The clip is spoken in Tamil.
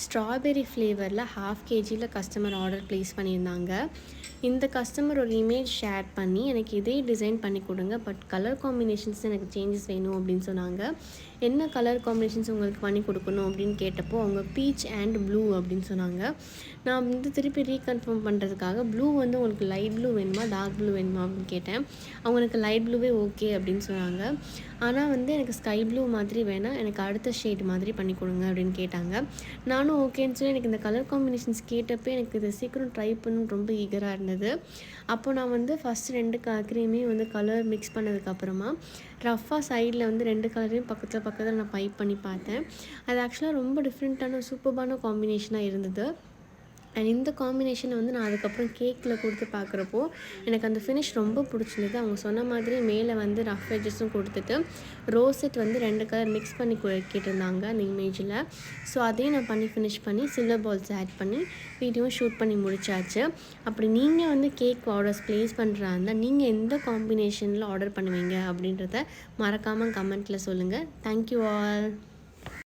ஸ்ட்ராபெர்ரி ஃப்ளேவரில் 1/2 kgயில் கஸ்டமர் ஆர்டர் ப்ளேஸ் பண்ணியிருந்தாங்க. இந்த கஸ்டமர் ஒரு இமேஜ் ஷேர் பண்ணி எனக்கு இதே டிசைன் பண்ணி கொடுங்க, பட் கலர் காம்பினேஷன்ஸ் எனக்கு சேஞ்சஸ் வேணும் அப்படின்னு சொன்னாங்க. என்ன கலர் காம்பினேஷன்ஸ் உங்களுக்கு பண்ணி கொடுக்கணும் அப்படின்னு கேட்டப்போ அவங்க பீச் அண்ட் ப்ளூ அப்படின்னு சொன்னாங்க. நான் வந்து திருப்பி ரீகன்ஃபார்ம் பண்ணுறதுக்காக ப்ளூ வந்து உங்களுக்கு லைட் ப்ளூ வேணுமா டார்க் ப்ளூ வேணுமா அப்படின்னு கேட்டேன். அவங்க எனக்கு லைட் ப்ளூவே ஓகே அப்படின்னு சொன்னாங்க. ஆனால் வந்து எனக்கு ஸ்கை ப்ளூ மாதிரி வேணாம், எனக்கு அடுத்த ஷேட் மாதிரி பண்ணி கொடுங்க அப்படின்னு கேட்டாங்க. நானும் ஓகேன்னு சொல்லி எனக்கு இந்த கலர் காம்பினேஷன்ஸ் கேட்டப்போ எனக்கு இதை சீக்கிரம் ட்ரை பண்ணணும்னு ரொம்ப ஈகராக இருந்தது. அப்போ நான் வந்து ஃபஸ்ட்டு 2 க்ரீமே வந்து கலர் மிக்ஸ் பண்ணதுக்கப்புறமா ரஃப்பாக சைடில் வந்து 2 கலரையும் பக்கத்தில் நான் பைப் பண்ணி பார்த்தேன். அது ஆக்சுவலாக ரொம்ப டிஃப்ரெண்ட்டான சூப்பர்பான காம்பினேஷனாக இருந்தது. அண்ட் இந்த காம்பினேஷனை வந்து நான் அதுக்கப்புறம் கேக்கில் கொடுத்து பார்க்குறப்போ எனக்கு அந்த ஃபினிஷ் ரொம்ப பிடிச்சிருந்தது. அவங்க சொன்ன மாதிரி மேலே வந்து ரஃப் எட்ஜஸும் கொடுத்துட்டு ரோசெட் வந்து 2 கலர் மிக்ஸ் பண்ணி கேட்டிருந்தாங்க அந்த இமேஜில். ஸோ அதையும் நான் பண்ணி ஃபினிஷ் பண்ணி சில்வர் பால்ஸ் ஆட் பண்ணி வீடியோவும் ஷூட் பண்ணி முடிச்சாச்சு. அப்படி நீங்கள் வந்து கேக் ஆர்டர்ஸ் ப்ளேஸ் பண்ணுறா இருந்தால் நீங்கள் எந்த காம்பினேஷனில் ஆர்டர் பண்ணுவீங்க அப்படின்றத மறக்காமல் கமெண்ட்டில் சொல்லுங்கள். Thank you all.